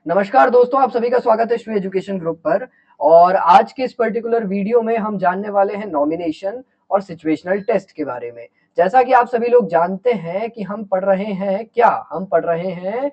नमस्कार दोस्तों, आप सभी का स्वागत है श्री एजुकेशन ग्रुप पर। और आज के इस पर्टिकुलर वीडियो में हम जानने वाले हैं नॉमिनेशन और सिचुएशनल टेस्ट के बारे में। जैसा कि आप सभी लोग जानते हैं कि हम पढ़ रहे हैं हम पढ़ रहे हैं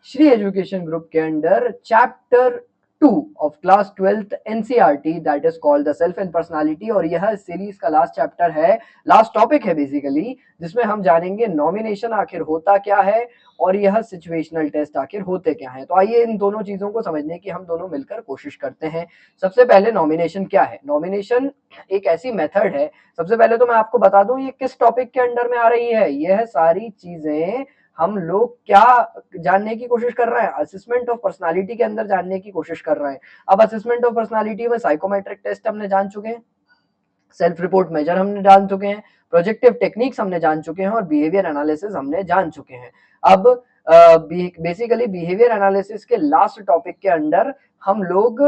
श्री एजुकेशन ग्रुप के under chapter 2 of class 12th NCERT that is called the self and personality. और यह सीरीज का लास्ट चैप्टर है, लास्ट टॉपिक है बेसिकली, जिसमें हम जानेंगे नॉमिनेशन आखिर होता क्या है और यह सिचुएशनल टेस्ट आखिर होते क्या हैं। तो आइए इन दोनों चीजों को समझने की हम दोनों मिलकर कोशिश करते हैं। सबसे पहले नॉमिनेशन क्या है। नॉमिनेशन एक ऐसी मेथड है, सबसे पहले तो मैं आपको बता दूं ये किस टॉपिक के अंडर में आ रही है। यह सारी चीजें हम लोग क्या जानने की कोशिश कर रहे हैं, असेसमेंट ऑफ पर्सनालिटी के अंदर जानने की कोशिश कर रहे हैं। अब असेसमेंट ऑफ पर्सनालिटी में साइकोमेट्रिक टेस्ट हमने जान चुके हैं, सेल्फ रिपोर्ट मेजर हमने जान चुके हैं, प्रोजेक्टिव टेक्निक्स हमने जान चुके हैं और बिहेवियर एनालिसिस हमने जान चुके हैं। अब बेसिकली बिहेवियर एनालिसिस के लास्ट टॉपिक के अंडर हम लोग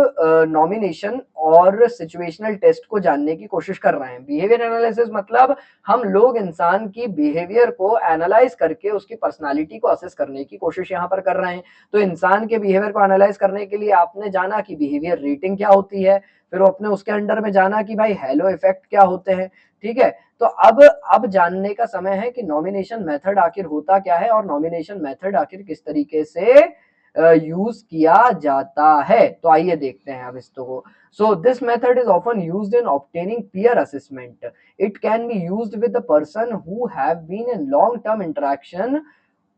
नॉमिनेशन और सिचुएशनल टेस्ट को जानने की कोशिश कर रहे हैं। बिहेवियर एनालिसिस मतलब हम लोग इंसान की बिहेवियर को एनालाइज करके उसकी पर्सनालिटी को असेस करने की कोशिश यहाँ पर कर रहे हैं। तो इंसान के बिहेवियर को एनालाइज करने के लिए आपने जाना कि बिहेवियर रेटिंग क्या होती है, फिर आपने उसके अंडर में जाना कि भाई हेलो इफेक्ट क्या होते हैं। ठीक है, तो अब जानने का समय है कि नॉमिनेशन मेथड आखिर होता क्या है और नॉमिनेशन मेथड आखिर किस तरीके से यूज किया जाता है। तो आइए देखते हैं अब इसको। So this method is often used in obtaining peer assessment. It can be used with the person who have been in long term interaction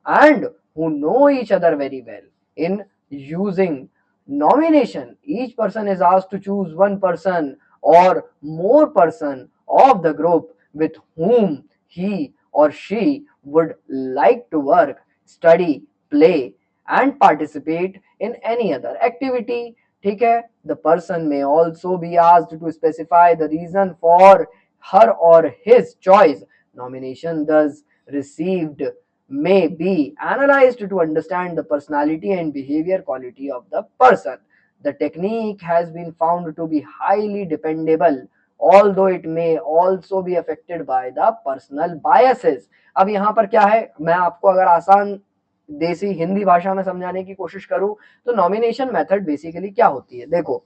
and who know each other very well. In using nomination, each person is asked to choose one person or more person of the group with whom he or she would like to work, study, play and participate in any other activity. ठीक है, the person may also be asked to specify the reason for her or his choice. Nomination thus received may be analyzed to understand the personality and behavior quality of the person. The technique has been found to be highly dependable, although it may also be affected by the personal biases. अब यहाँ पर क्या है, मैं आपको अगर आसान देसी हिंदी भाषा में समझाने की कोशिश करूं तो नॉमिनेशन मेथड बेसिकली क्या होती है। देखो,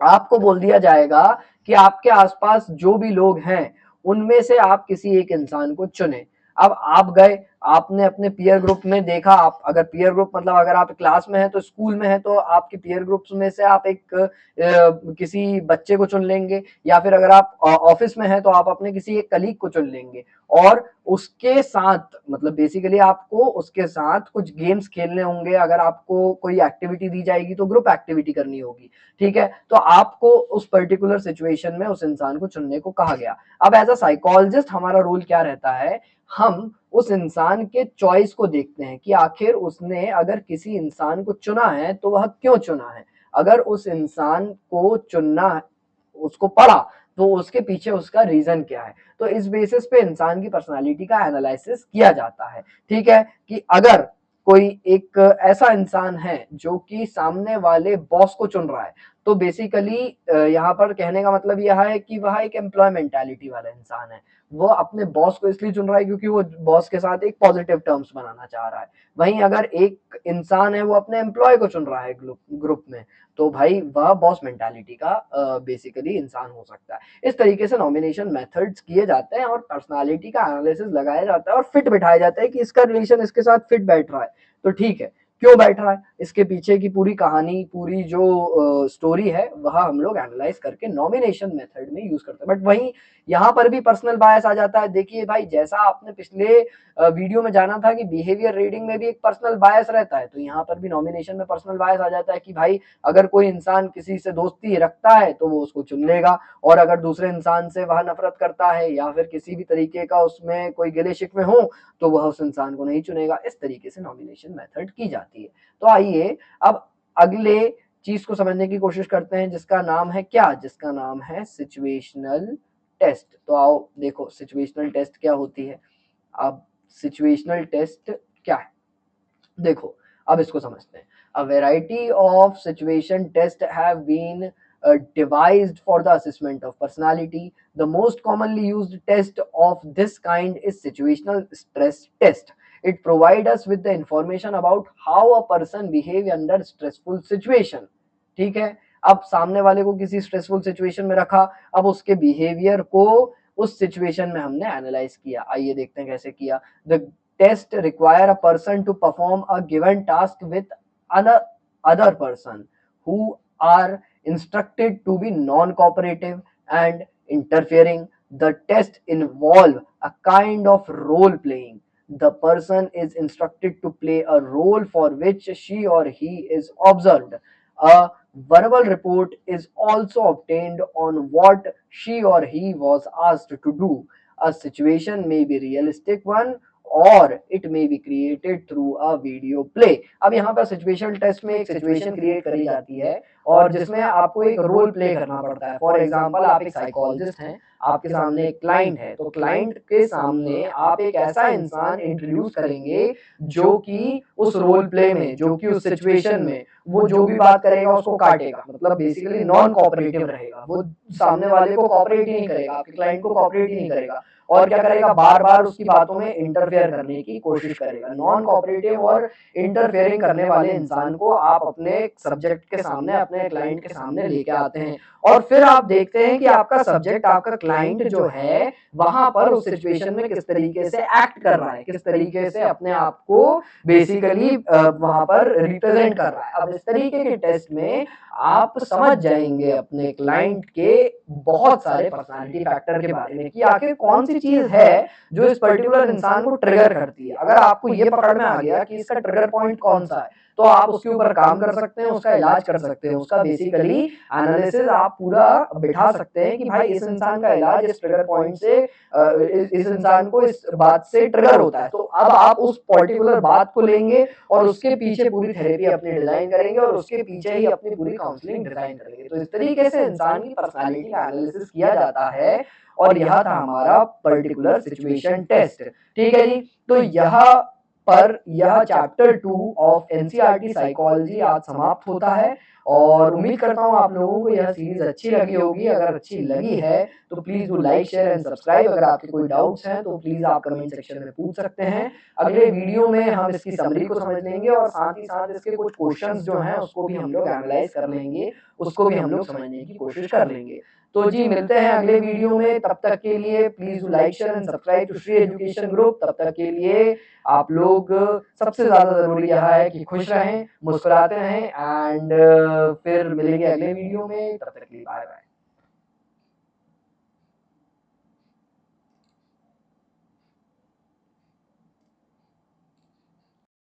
आपको बोल दिया जाएगा कि आपके आसपास जो भी लोग हैं उनमें से आप किसी एक इंसान को चुने। अब आप गए, आपने अपने पीयर ग्रुप में देखा, आप अगर पीयर ग्रुप मतलब अगर आप क्लास में हैं तो स्कूल में है तो आपके पीयर ग्रुप्स में से आप एक किसी बच्चे को चुन लेंगे, या फिर अगर आप ऑफिस में हैं तो आप अपने किसी एक कलीग को चुन लेंगे और उसके साथ मतलब बेसिकली आपको उसके साथ कुछ गेम्स खेलने होंगे। अगर आपको कोई एक्टिविटी दी जाएगी तो ग्रुप एक्टिविटी करनी होगी। ठीक है, तो आपको उस पर्टिकुलर सिचुएशन में उस इंसान को चुनने को कहा गया। अब एज अ साइकोलॉजिस्ट हमारा रोल क्या रहता है, हम उस इंसान के चॉइस को देखते हैं कि आखिर उसने अगर किसी इंसान को चुना है तो वह क्यों चुना है। अगर उस इंसान को चुनना उसको पड़ा तो उसके पीछे उसका रीजन क्या है। तो इस बेसिस पे इंसान की पर्सनालिटी का एनालिसिस किया जाता है। ठीक है, कि अगर कोई एक ऐसा इंसान है जो कि सामने वाले बॉस को चुन रहा है तो बेसिकली यहाँ पर कहने का मतलब यह है कि वह एक एम्प्लॉय मेंटालिटी वाला इंसान है। वो अपने बॉस को इसलिए चुन रहा है क्योंकि वो बॉस के साथ एक पॉजिटिव टर्म्स बनाना चाह रहा है। वहीं अगर एक इंसान है वो अपने एम्प्लॉय को चुन रहा है ग्रुप में, तो भाई वह बॉस मेंटालिटी का बेसिकली इंसान हो सकता है। इस तरीके से नॉमिनेशन मेथड्स किए जाते हैं और पर्सनालिटी का एनालिसिस लगाया जाता है और फिट बिठाया जाता है कि इसका रिलेशन इसके साथ फिट बैठ रहा है तो ठीक है, क्यों बैठ रहा है, इसके पीछे की पूरी कहानी, पूरी जो स्टोरी है वह हम लोग एनालाइज करके नॉमिनेशन मेथड में यूज करते हैं। बट वहीं यहाँ पर भी पर्सनल बायस आ जाता है। देखिए भाई, जैसा आपने पिछले वीडियो में जाना था कि बिहेवियर रीडिंग में भी एक पर्सनल बायस रहता है, तो यहाँ पर भी नॉमिनेशन में पर्सनल बायस आ जाता है कि भाई अगर कोई इंसान किसी से दोस्ती रखता है तो वो उसको चुन लेगा, और अगर दूसरे इंसान से वह नफरत करता है या फिर किसी भी तरीके का उसमें कोई गिले शिकवे हो तो वह उस इंसान को नहीं चुनेगा। इस तरीके से नॉमिनेशन मेथड की जाती है। तो आइए अब अगले चीज को समझने की कोशिश करते हैं जिसका नाम है जिसका नाम है सिचुएशनल टेस्ट। तो आओ देखो सिचुएशनल टेस्ट क्या होती है। अब सिचुएशनल टेस्ट क्या है, देखो अब इसको समझते हैं। A variety of situation tests have been devised for the assessment of personality. The most commonly used test of this kind is situational stress test. It provide us with the information about how a person behave under stressful situation. ठीक है, अब सामने वाले को किसी stressful situation में रखा, अब उसके बिहेवियर को उस सिचुएशन में हमने एनालाइज किया। आइए देखते हैं कैसे किया। The test require a person to perform a given task with other person who are instructed to be non-cooperative and interfering. The test involve a kind of role playing. The person is instructed to play a role for which she or he is observed. A verbal report is also obtained on what she or he was asked to do. A situation may be realistic one और it may be created through a video play. अब यहाँ पर situation test में एक situation create करी जाती है और जिसमें आपको एक रोल प्ले करना पड़ता है। फॉर एग्जांपल, आप एक साइकोलॉजिस्ट हैं, आपके सामने एक क्लाइंट है, तो क्लाइंट के सामने आप एक ऐसा इंसान इंट्रोड्यूस करेंगे जो कि उस रोल प्ले में, जो कि उस सिचुएशन में वो जो भी बात करेगा उसको काटेगा, मतलब बेसिकली नॉन कोऑपरेटिव रहेगा, वो सामने वाले को कोऑपरेट ही नहीं करेगा, आपके क्लाइंट को कोऑपरेट ही नहीं करेगा और क्या करेगा, बार बार उसकी बातों में इंटरफेयर करने की कोशिश करेगा। नॉन कोऑपरेटिव और इंटरफेयरिंग करने वाले इंसान को आप अपने सब्जेक्ट के सामने, अपने क्लाइंट के सामने लेके आते हैं और फिर आप देखते हैं कि आपका सब्जेक्ट, आपका क्लाइंट जो है वहां पर उस सिचुएशन में किस तरीके से एक्ट कर रहा है, किस तरीके से अपने आप को बेसिकली वहां पर रिप्रेजेंट कर रहा है। अब इस तरीके के टेस्ट में आप समझ जाएंगे अपने क्लाइंट के बहुत सारे पर्सनालिटी फैक्टर के बारे में कि आखिर कौन सी चीज है जो इस पर्टिकुलर इंसान को ट्रिगर करती है। अगर आपको ये पकड़ में आ गया कि इसका ट्रिगर पॉइंट कौन सा है, तो आप उसके ऊपर काम कर सकते हैं, उसका इलाज कर सकते हैं, उसका बेसिकली एनालिसिस आप पूरा बिठा सकते हैं कि भाई इस इंसान का इलाज इस ट्रिगर पॉइंट से, इस इंसान को इस बात से ट्रिगर होता है। तो अब आप उस पर्टिकुलर बात को लेंगे और उसके पीछे पूरी थेरेपी अपनी डिजाइन करेंगे और उसके पीछे ही अपनी पूरी काउंसलिंग डिजाइन करेंगे। तो इस तरीके से इंसान की पर्सनालिटी का एनालिसिस किया जाता है और यह था हमारा पर्टिकुलर सिचुएशन टेस्ट। ठीक है जी, तो यहाँ पर यह चैप्टर 2 ऑफ एनसीईआरटी साइकोलॉजी आज समाप्त होता है और उम्मीद करता हूँ आप लोगों को यह सीरीज अच्छी लगी होगी। अगर अच्छी लगी है तो please do like, share and subscribe. अगर आपके कोई डाउट्स हैं तो प्लीज आप कमेंट सेक्शन में पूछ सकते हैं। अगले वीडियो में हम इसकी समरी को समझ लेंगे और साथ ही साथ इसके कुछ क्वेश्चंस जो हैं उसको भी हम लोग एनालाइज कर लेंगे, उसको भी हम लोग समझने की कोशिश कर लेंगे। तो जी मिलते हैं अगले वीडियो में, तब तक के लिए please do like, share and subscribe to Shri education group. तब तक के लिए आप लोग, सबसे ज्यादा जरूरी यह है कि खुश रहें, मुस्कुराते रहें एंड फिर मिलेंगे अगले वीडियो में। तब तक के लिए बाय बाय।